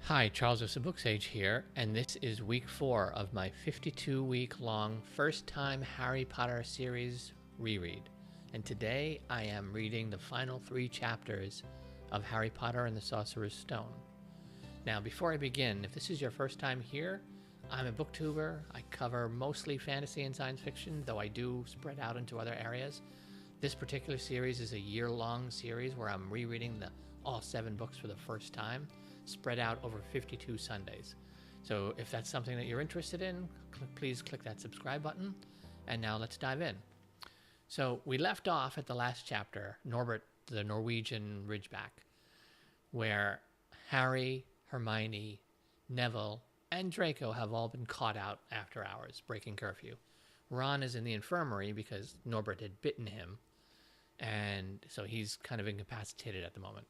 Hi, Charles of SirBookSage here, and this is week 4 of my 52-week-long first-time Harry Potter series reread. And today I am reading the final 3 chapters of Harry Potter and the Sorcerer's Stone. Now, before I begin, if this is your first time here, I'm a booktuber. I cover mostly fantasy and science fiction, though I do spread out into other areas. This particular series is a year-long series where I'm rereading all 7 books for the first time, spread out over 52 Sundays. So if that's something that you're interested in, please click that subscribe button. And now let's dive in. So we left off at the last chapter, Norbert, the Norwegian Ridgeback, where Harry, Hermione, Neville, and Draco have all been caught out after hours, breaking curfew. Ron is in the infirmary because Norbert had bitten him, and so he's kind of incapacitated at the moment.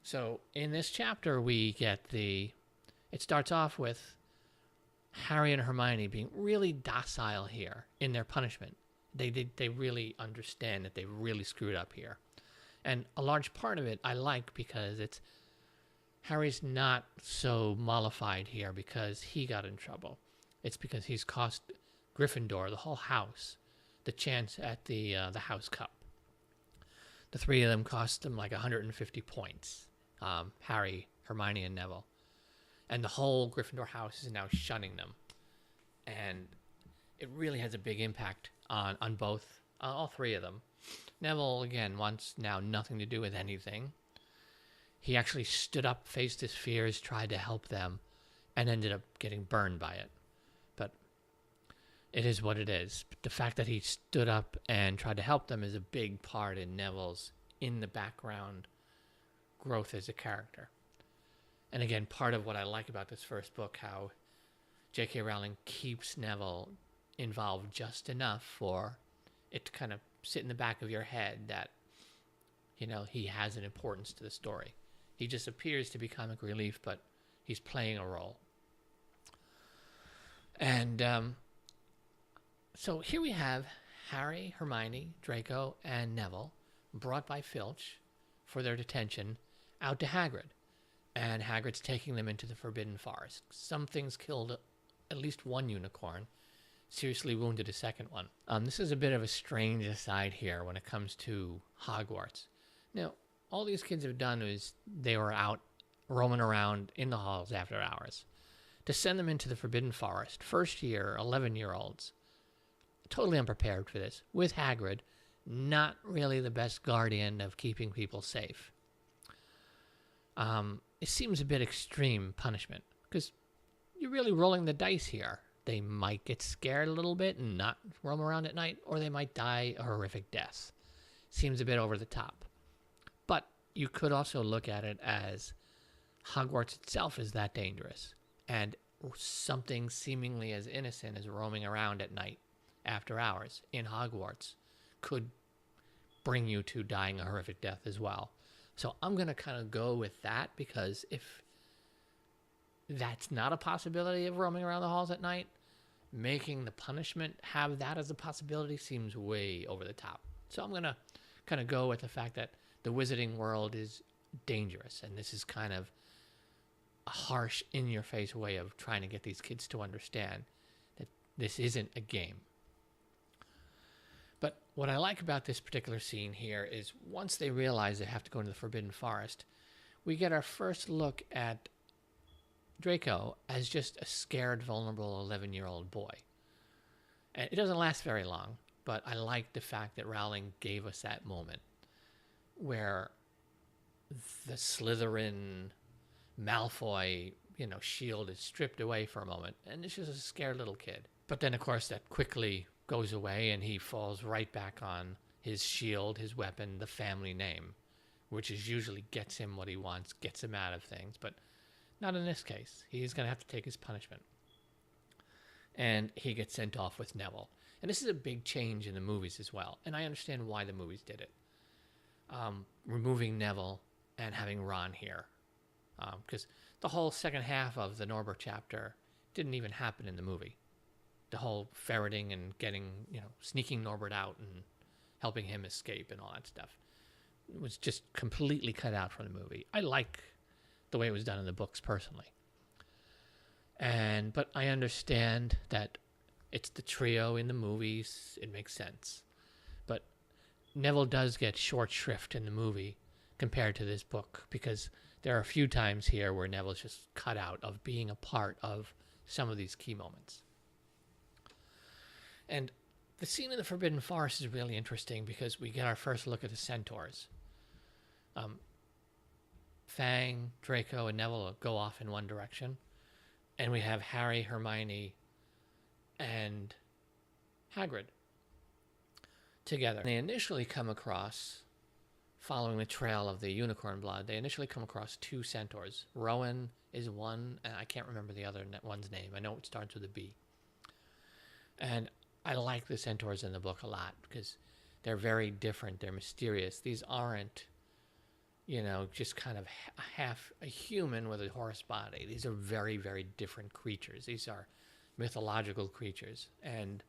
So in this chapter, we get it starts off with Harry and Hermione being really docile here in their punishment. They really understand that they really screwed up here. And a large part of it I like because Harry's not so mollified here because he got in trouble. It's because he's cost Gryffindor, the whole house, the chance at the House Cup. The 3 of them cost them like 150 points. Harry, Hermione, and Neville. And the whole Gryffindor house is now shunning them. And it really has a big impact on all 3 of them. Neville, again, wants now nothing to do with anything. He actually stood up, faced his fears, tried to help them, and ended up getting burned by it. But it is what it is. The fact that he stood up and tried to help them is a big part in Neville's in the background growth as a character. And again, part of what I like about this first book, how J.K. Rowling keeps Neville involved just enough for it to kind of sit in the back of your head that, he has an importance to the story. He just appears to be comic relief, but he's playing a role. And so here we have Harry, Hermione, Draco, and Neville brought by Filch for their detention out to Hagrid, and Hagrid's taking them into the Forbidden Forest. Some things killed at least 1 unicorn, seriously wounded a second one. This is a bit of a strange aside here when it comes to Hogwarts. Now, all these kids have done is they were out roaming around in the halls after hours. To send them into the Forbidden Forest, first year, 11-year-olds, totally unprepared for this, with Hagrid, not really the best guardian of keeping people safe. It seems a bit extreme punishment because you're really rolling the dice here. They might get scared a little bit and not roam around at night, or they might die a horrific death. Seems a bit over the top. But you could also look at it as Hogwarts itself is that dangerous, and something seemingly as innocent as roaming around at night after hours in Hogwarts could bring you to dying a horrific death as well. So I'm going to kind of go with that, because if that's not a possibility of roaming around the halls at night, making the punishment have that as a possibility seems way over the top. So I'm going to kind of go with the fact that the wizarding world is dangerous, and this is kind of a harsh, in-your-face way of trying to get these kids to understand that this isn't a game. But what I like about this particular scene here is once they realize they have to go into the Forbidden Forest, we get our first look at Draco as just a scared, vulnerable 11-year-old boy. And it doesn't last very long, but I like the fact that Rowling gave us that moment where the Slytherin Malfoy, shield is stripped away for a moment, and it's just a scared little kid. But then, of course, that quickly goes away, and he falls right back on his shield, his weapon, the family name, which is usually gets him what he wants, gets him out of things, but not in this case. He's going to have to take his punishment. And he gets sent off with Neville. And this is a big change in the movies as well, and I understand why the movies did it. Removing Neville and having Ron here. Because the whole second half of the Norbert chapter didn't even happen in the movie. The whole ferreting and sneaking Norbert out and helping him escape and all that stuff was just completely cut out from the movie. I like the way it was done in the books personally. But I understand that it's the trio in the movies. It makes sense. But Neville does get short shrift in the movie compared to this book, because there are a few times here where Neville's just cut out of being a part of some of these key moments. And the scene in the Forbidden Forest is really interesting because we get our first look at the centaurs. Fang, Draco, and Neville go off in one direction. And we have Harry, Hermione, and Hagrid together. They initially come across, following the trail of the unicorn blood, they initially come across two centaurs. Rowan is one, and I can't remember the other one's name. I know it starts with a B. And I like the centaurs in the book a lot because they're very different. They're mysterious. These aren't, just kind of half a human with a horse body. These are very, very different creatures. These are mythological creatures. And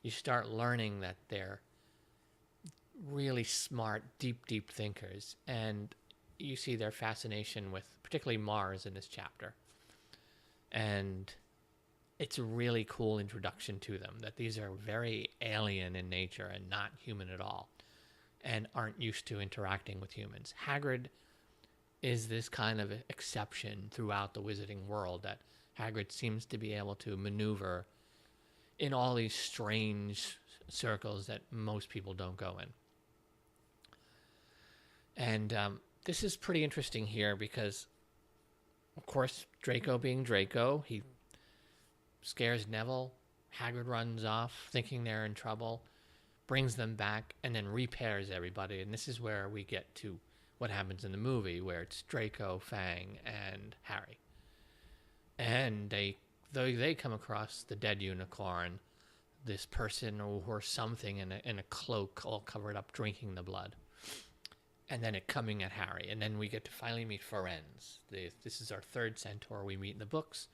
you start learning that they're really smart, deep, deep thinkers. And you see their fascination with particularly Mars in this chapter. And it's a really cool introduction to them, that these are very alien in nature and not human at all, and aren't used to interacting with humans. Hagrid is this kind of exception throughout the wizarding world, that Hagrid seems to be able to maneuver in all these strange circles that most people don't go in. And this is pretty interesting here because, of course, Draco being Draco, he scares Neville. Hagrid runs off thinking they're in trouble, brings them back, and then repairs everybody. And this is where we get to what happens in the movie, where it's Draco, Fang, and Harry. And they come across the dead unicorn, this person or something in a cloak all covered up drinking the blood. And then it coming at Harry. And then we get to finally meet Forenz. This is our third centaur we meet in the books.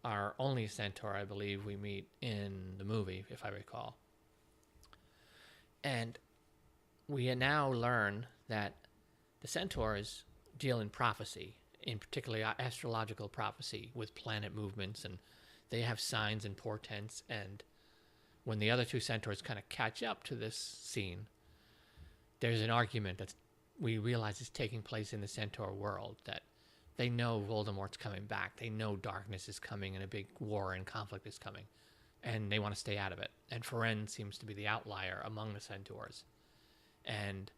Our only centaur, I believe, we meet in the movie, if I recall. And we now learn that the centaurs deal in prophecy, in particularly astrological prophecy with planet movements, and they have signs and portents. And when the other two centaurs kind of catch up to this scene, there's an argument that we realize is taking place in the centaur world, that they know Voldemort's coming back. They know darkness is coming and a big war and conflict is coming, and they want to stay out of it. And Forenz seems to be the outlier among the centaurs, and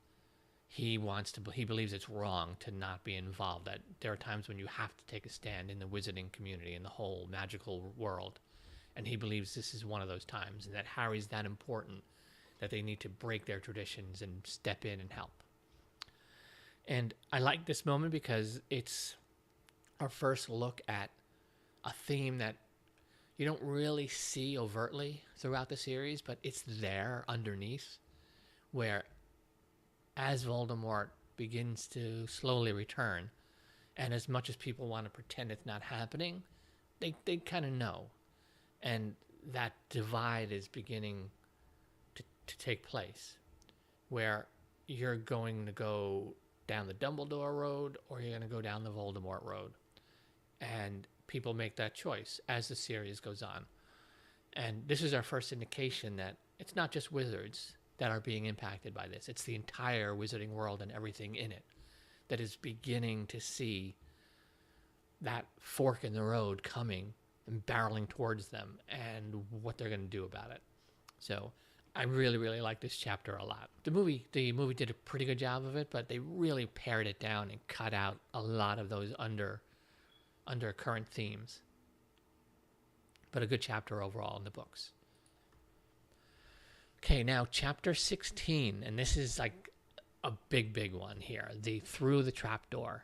he believes it's wrong to not be involved, that there are times when you have to take a stand in the wizarding community, in the whole magical world, and he believes this is one of those times, and that Harry's that important that they need to break their traditions and step in and help. And I like this moment because it's our first look at a theme that you don't really see overtly throughout the series, but it's there underneath, where as Voldemort begins to slowly return, and as much as people want to pretend it's not happening, they kind of know. And that divide is beginning to take place, where you're going to go down the Dumbledore road or you're going to go down the Voldemort road. And people make that choice as the series goes on. And this is our first indication that it's not just wizards that are being impacted by this. It's the entire wizarding world and everything in it that is beginning to see that fork in the road coming and barreling towards them, and what they're going to do about it. So I really, really like this chapter a lot. The movie did a pretty good job of it, but they really pared it down and cut out a lot of those undercurrent themes. But a good chapter overall in the books. Okay, now chapter 16, and this is like a big, big one here. Through the Trapdoor.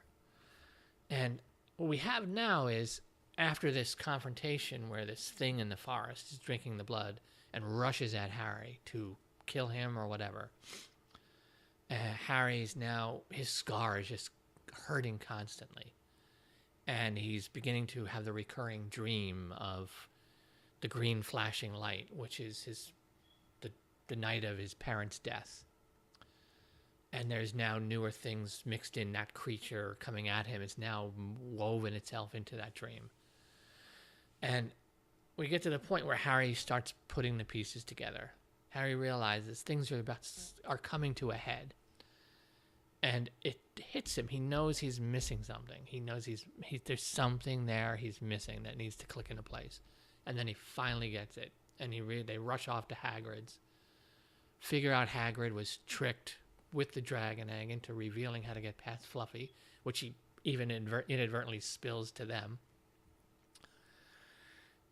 And what we have now is, after this confrontation where this thing in the forest is drinking the blood and rushes at Harry to kill him or whatever, Harry's now, his scar is just hurting constantly. And he's beginning to have the recurring dream of the green flashing light, which is the night of his parents' death. And there's now newer things mixed in. That creature coming at him is now woven itself into that dream. And we get to the point where Harry starts putting the pieces together. Harry realizes things are coming to a head. And it hits him. He knows he's missing something. He knows there's something there he's missing that needs to click into place. And then he finally gets it. And they rush off to Hagrid's. Figure out Hagrid was tricked with the dragon egg into revealing how to get past Fluffy, which he even inadvertently spills to them.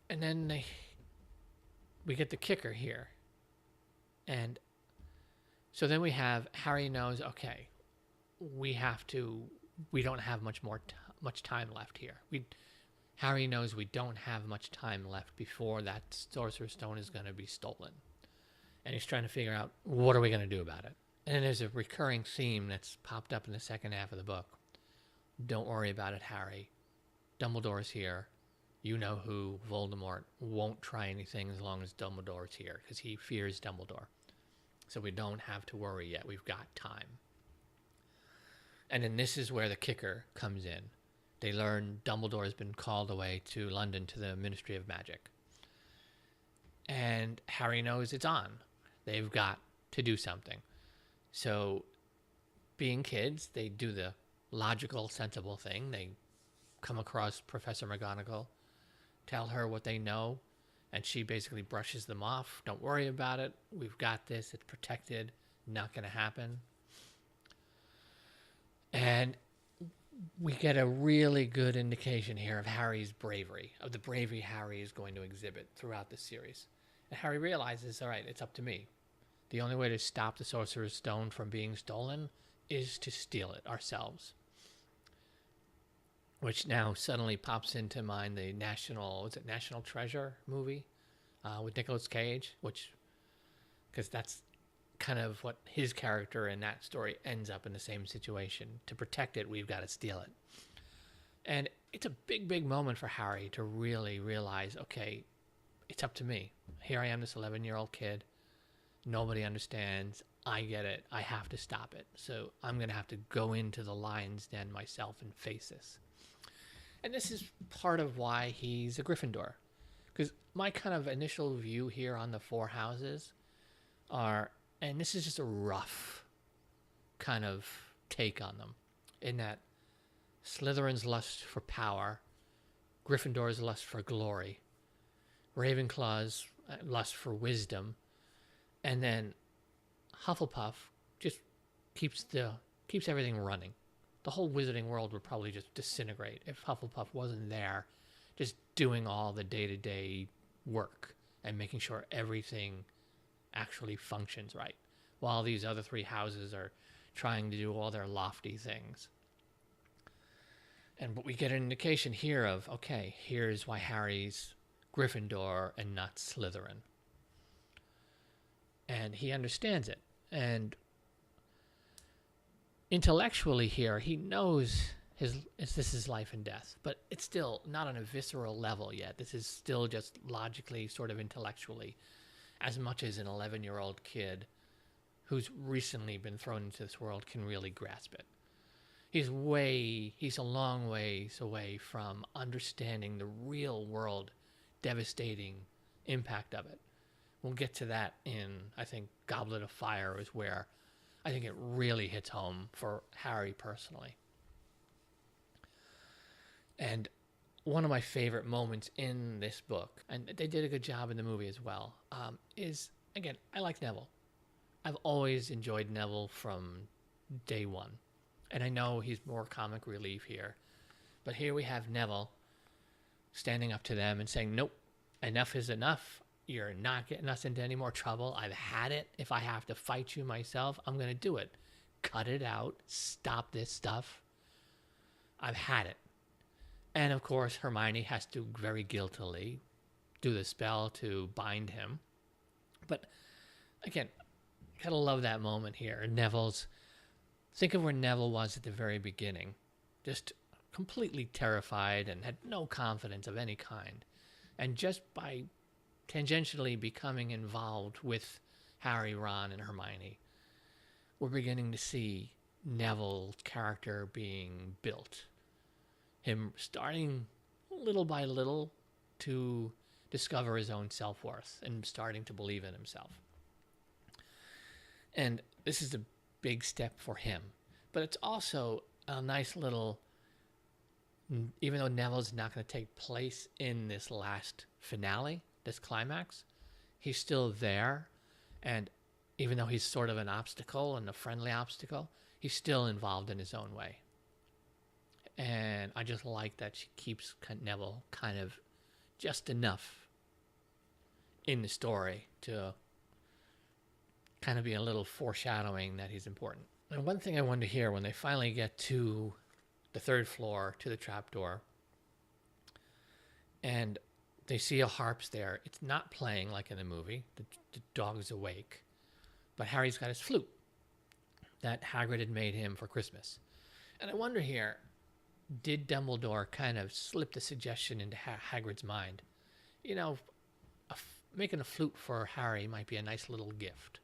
And then we get the kicker here. And so then we have Harry knows, okay, we don't have much time left here. Harry knows we don't have much time left before that Sorcerer's Stone is going to be stolen. And he's trying to figure out, what are we going to do about it? And there's a recurring theme that's popped up in the second half of the book. Don't worry about it, Harry. Dumbledore's here. You know who, Voldemort, won't try anything as long as Dumbledore's here, because he fears Dumbledore. So we don't have to worry yet. We've got time. And then this is where the kicker comes in. They learn Dumbledore has been called away to London to the Ministry of Magic. And Harry knows it's on. They've got to do something. So, being kids, they do the logical, sensible thing. They come across Professor McGonagall, tell her what they know, and she basically brushes them off. Don't worry about it. We've got this. It's protected. Not going to happen. And we get a really good indication here of Harry's bravery, of the bravery Harry is going to exhibit throughout the series. And Harry realizes, all right, it's up to me. The only way to stop the Sorcerer's Stone from being stolen is to steal it ourselves. Which now suddenly pops into mind the National Treasure movie with Nicolas Cage, because that's kind of what his character in that story ends up in the same situation. To protect it, we've got to steal it. And it's a big, big moment for Harry to really realize, okay, it's up to me. Here I am, this 11-year-old kid. Nobody understands. I get it. I have to stop it. So I'm going to have to go into the lion's den myself and face this. And this is part of why he's a Gryffindor. Because my kind of initial view here on the four houses are, and this is just a rough kind of take on them, in that Slytherin's lust for power, Gryffindor's lust for glory, Ravenclaw's lust for wisdom, and then Hufflepuff just keeps everything running. The whole wizarding world would probably just disintegrate if Hufflepuff wasn't there, just doing all the day-to-day work and making sure everything actually functions right, while these other three houses are trying to do all their lofty things. But we get an indication here of, okay, here's why Harry's Gryffindor and not Slytherin. And he understands it. And intellectually here, he knows this is life and death. But it's still not on a visceral level yet. This is still just logically, sort of intellectually, as much as an 11-year-old kid who's recently been thrown into this world can really grasp it. He's a long ways away from understanding the real world devastating impact of it. We'll get to that in, I think, Goblet of Fire is where I think it really hits home for Harry personally. And one of my favorite moments in this book, and they did a good job in the movie as well, is, again, I like Neville. I've always enjoyed Neville from day one. And I know he's more comic relief here. But here we have Neville standing up to them and saying, nope, enough is enough. You're not getting us into any more trouble. I've had it. If I have to fight you myself, I'm going to do it. Cut it out. Stop this stuff. I've had it. And of course, Hermione has to very guiltily do the spell to bind him. But again, gotta love that moment here. Think of where Neville was at the very beginning. Just completely terrified and had no confidence of any kind. And just by tangentially becoming involved with Harry, Ron, and Hermione, we're beginning to see Neville's character being built. Him starting little by little to discover his own self-worth and starting to believe in himself. And this is a big step for him. But it's also a nice little, even though Neville's not going to take place in this last finale, this climax, he's still there. And even though he's sort of an obstacle and a friendly obstacle, he's still involved in his own way. And I just like that she keeps Neville kind of just enough in the story to kind of be a little foreshadowing that he's important. And one thing I wanted to hear when they finally get to the third floor, to the trapdoor, and they see a harp's there. It's not playing like in the movie. The dog's awake. But Harry's got his flute that Hagrid had made him for Christmas. And I wonder here, did Dumbledore kind of slip the suggestion into Hagrid's mind? You know, making a flute for Harry might be a nice little gift.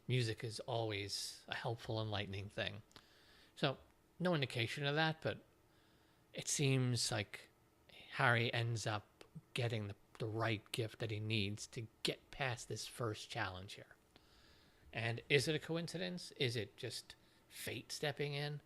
Music is always a helpful, enlightening thing. So, no indication of that, but it seems like Harry ends up getting the right gift that he needs to get past this first challenge here. And is it a coincidence? Is it just fate stepping in?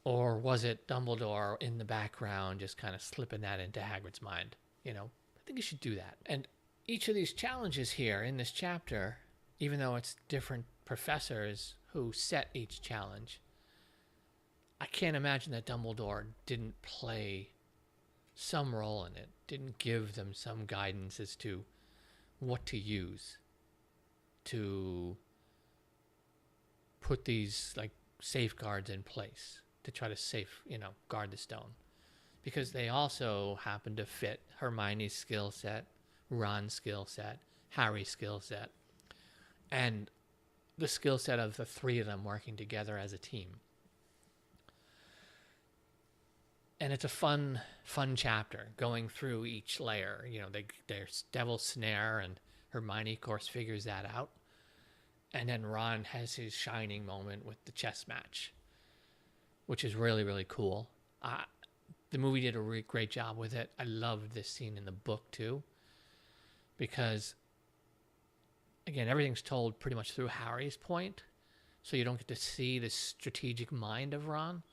Or was it Dumbledore in the background just kind of slipping that into Hagrid's mind? You know, I think you should do that. And each of these challenges here in this chapter, even though it's different professors who set each challenge, I can't imagine that Dumbledore didn't play some role in it, didn't give them some guidance as to what to use to put these like safeguards in place to try to guard the stone. Because they also happen to fit Hermione's skill set, Ron's skill set, Harry's skill set, and the skill set of the three of them working together as a team. And it's a fun chapter going through each layer. You know, there's Devil's Snare, and Hermione, of course, figures that out. And then Ron has his shining moment with the chess match, which is really, really cool. The movie did a great job with it. I loved this scene in the book, too, because, again, everything's told pretty much through Harry's point, so you don't get to see the strategic mind of Ron.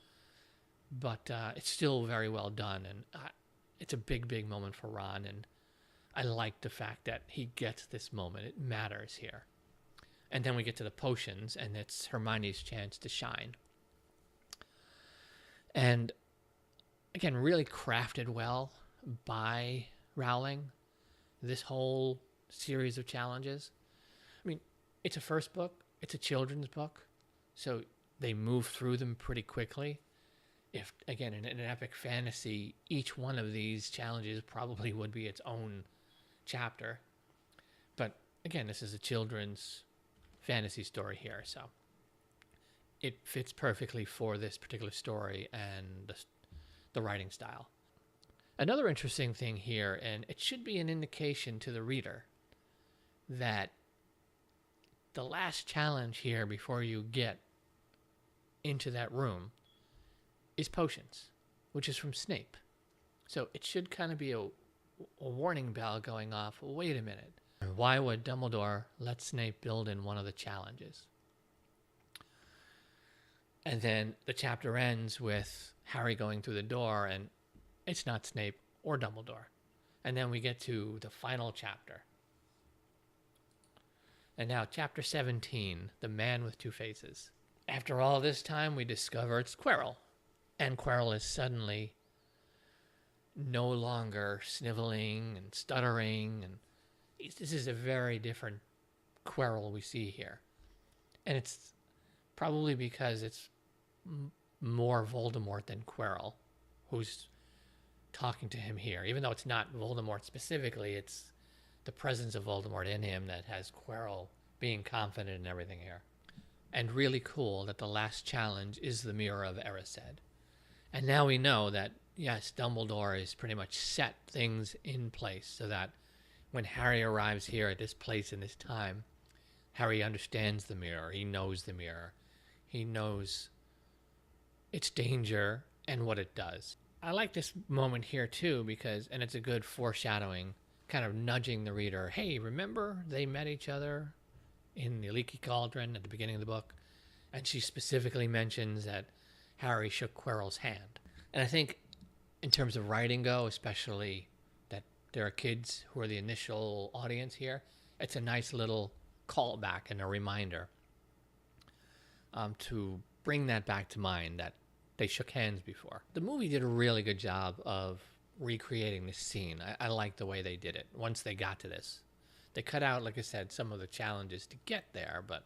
But it's still very well done, and it's a big, big moment for Ron, and I like the fact that he gets this moment. It matters here. And then we get to the potions, and it's Hermione's chance to shine. And, again, really crafted well by Rowling, this whole series of challenges. I mean, it's a first book. It's a children's book, so they move through them pretty quickly. If, again, in an epic fantasy, each one of these challenges probably would be its own chapter. But, again, this is a children's fantasy story here, so it fits perfectly for this particular story and the writing style. Another interesting thing here, and it should be an indication to the reader, that the last challenge here before you get into that room is potions, which is from Snape. So it should kind of be a warning bell going off. Wait a minute. Why would Dumbledore let Snape build in one of the challenges? And then the chapter ends with Harry going through the door, and it's not Snape or Dumbledore. And then we get to the final chapter. And now chapter 17, The Man with Two Faces. After all this time, we discover it's Quirrell. And Quirrell is suddenly no longer sniveling and stuttering. And this is a very different Quirrell we see here. And it's probably because it's more Voldemort than Quirrell who's talking to him here. Even though it's not Voldemort specifically, it's the presence of Voldemort in him that has Quirrell being confident in everything here. And really cool that the last challenge is the Mirror of Erised. And now we know that, yes, Dumbledore has pretty much set things in place so that when Harry arrives here at this place in this time, Harry understands the mirror. He knows the mirror. He knows its danger and what it does. I like this moment here too and it's a good foreshadowing, kind of nudging the reader. Hey, remember they met each other in the Leaky Cauldron at the beginning of the book? And she specifically mentions that Harry shook Quirrell's hand. And I think in terms of writing go, especially that there are kids who are the initial audience here, it's a nice little callback and a reminder to bring that back to mind, that they shook hands before. The movie did a really good job of recreating this scene. I like the way they did it once they got to this. They cut out, like I said, some of the challenges to get there, but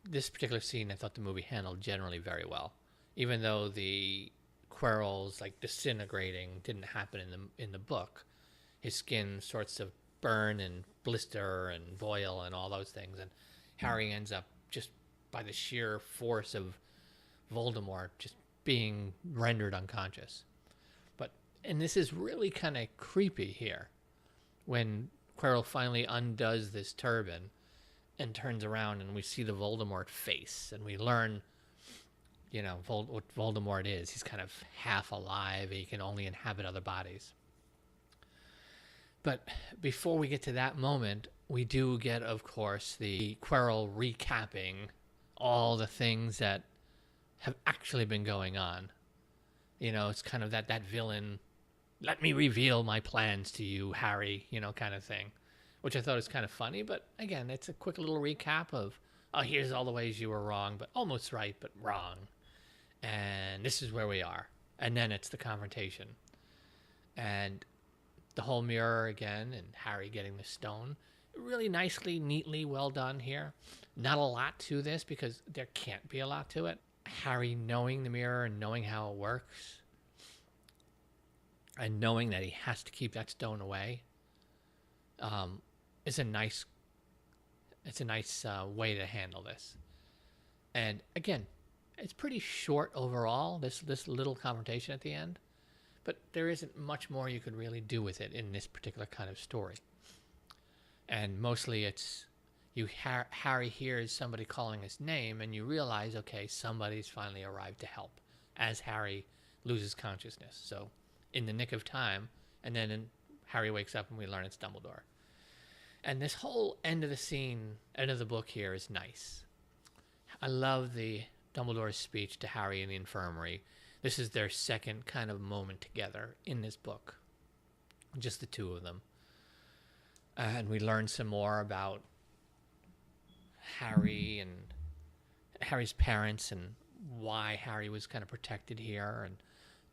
this particular scene I thought the movie handled generally very well. Even though the Quirrell's like disintegrating didn't happen in the book, his skin sorts of burn and blister and boil and all those things, and Harry ends up just by the sheer force of Voldemort just being rendered unconscious. And this is really kind of creepy here when Quirrell finally undoes this turban and turns around and we see the Voldemort face and we learn, what Voldemort is. He's kind of half alive. He can only inhabit other bodies. But before we get to that moment, we do get, of course, the Quirrell recapping all the things that have actually been going on. It's kind of that villain, let me reveal my plans to you, Harry, kind of thing, which I thought was kind of funny. But again, it's a quick little recap of, here's all the ways you were wrong, but almost right, but wrong. And this is where we are. And then it's the confrontation. And the whole mirror again, and Harry getting the stone. Really nicely, neatly, well done here. Not a lot to this because there can't be a lot to it. Harry knowing the mirror and knowing how it works, and knowing that he has to keep that stone away, is a nice way to handle this. And again, it's pretty short overall, this little confrontation at the end, but there isn't much more you could really do with it in this particular kind of story. And mostly it's Harry hears somebody calling his name, and you realize, okay, somebody's finally arrived to help as Harry loses consciousness. So in the nick of time, and then Harry wakes up and we learn it's Dumbledore. And this whole end of the book here is nice. I love the Dumbledore's speech to Harry in the infirmary. This is their second kind of moment together in this book. Just the two of them. And we learn some more about Harry and Harry's parents and why Harry was kind of protected here, and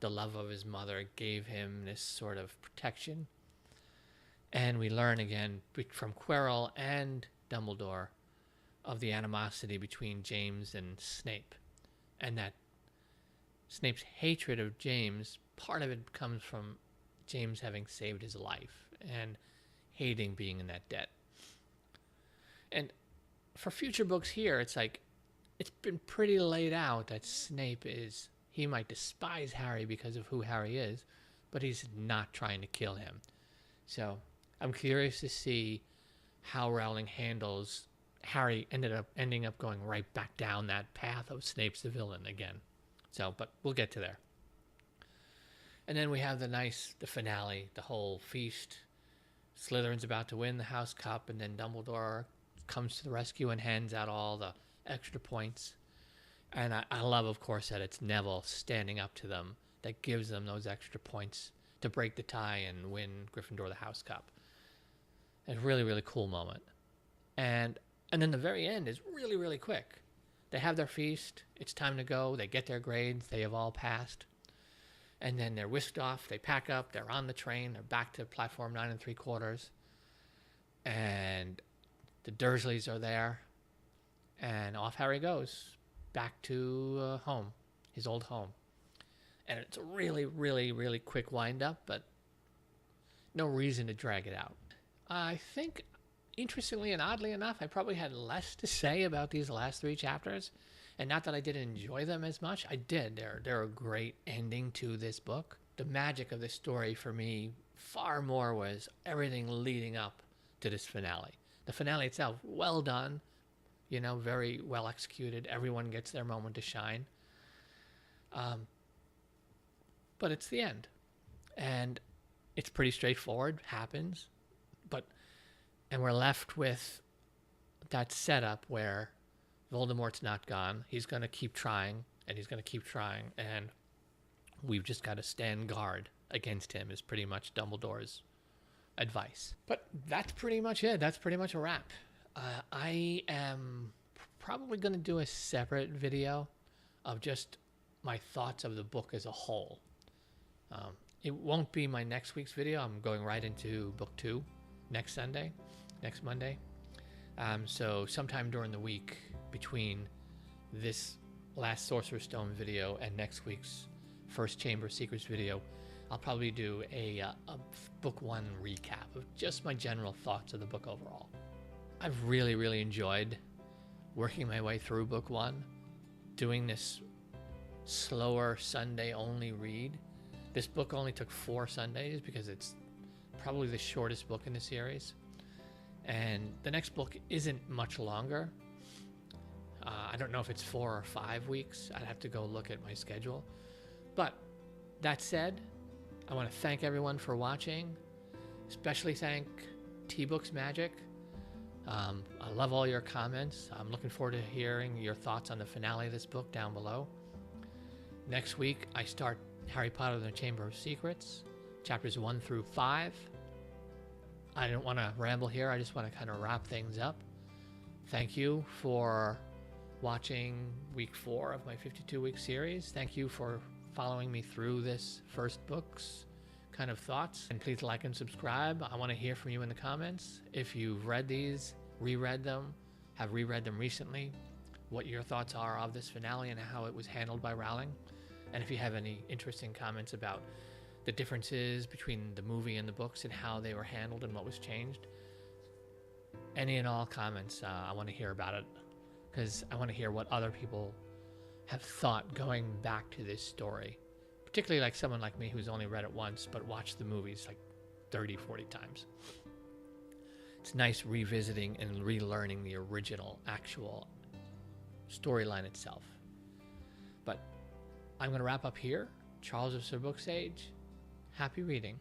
the love of his mother gave him this sort of protection. And we learn again from Quirrell and Dumbledore of the animosity between James and Snape, and that Snape's hatred of James, part of it comes from James having saved his life and hating being in that debt. And for future books here, it's like, it's been pretty laid out that Snape he might despise Harry because of who Harry is, but he's not trying to kill him. So I'm curious to see how Rowling handles Harry ending up going right back down that path of Snape's the villain again. So, but we'll get to there. And then we have the finale, the whole feast. Slytherin's about to win the House Cup, and then Dumbledore comes to the rescue and hands out all the extra points. And I love, of course, that it's Neville standing up to them that gives them those extra points to break the tie and win Gryffindor the House Cup. It's a really, really cool moment. And then the very end is really, really quick. They have their feast. It's time to go. They get their grades. They have all passed. And then they're whisked off. They pack up. They're on the train. They're back to platform 9 3/4. And the Dursleys are there. And off Harry goes back to home, his old home. And it's a really, really, really quick wind-up, but no reason to drag it out. I think, interestingly and oddly enough, I probably had less to say about these last 3 chapters. And not that I didn't enjoy them as much. I did. They're a great ending to this book. The magic of this story for me far more was everything leading up to this finale. The finale itself, well done, very well executed. Everyone gets their moment to shine. But it's the end. And it's pretty straightforward, happens. And we're left with that setup where Voldemort's not gone. He's going to keep trying, and he's going to keep trying. And we've just got to stand guard against him is pretty much Dumbledore's advice. But that's pretty much it. That's pretty much a wrap. I am probably going to do a separate video of just my thoughts of the book as a whole. It won't be my next week's video. I'm going right into book 2 next Monday. So sometime during the week between this last Sorcerer's Stone video and next week's First Chamber Secrets video, I'll probably do a book 1 recap of just my general thoughts of the book overall. I've really, really enjoyed working my way through book 1, doing this slower Sunday only read. This book only took 4 Sundays because it's probably the shortest book in the series. And the next book isn't much longer. I don't know if it's 4 or 5 weeks. I'd have to go look at my schedule. But that said, I want to thank everyone for watching. Especially thank T-Books Magic. I love all your comments. I'm looking forward to hearing your thoughts on the finale of this book down below. Next week, I start Harry Potter and the Chamber of Secrets, chapters 1 through 5. I don't want to ramble here. I just want to kind of wrap things up. Thank you for watching week 4 of my 52-week series. Thank you for following me through this first book's kind of thoughts. And please like and subscribe. I want to hear from you in the comments. If you've read these, reread them, have reread them recently, what your thoughts are of this finale and how it was handled by Rowling. And if you have any interesting comments about the differences between the movie and the books and how they were handled and what was changed, any and all comments, I want to hear about it, because I want to hear what other people have thought going back to this story, particularly like someone like me who's only read it once but watched the movies like 30, 40 times. It's nice revisiting and relearning the original actual storyline itself. But I'm going to wrap up here. Charles of SirBookSage, happy reading.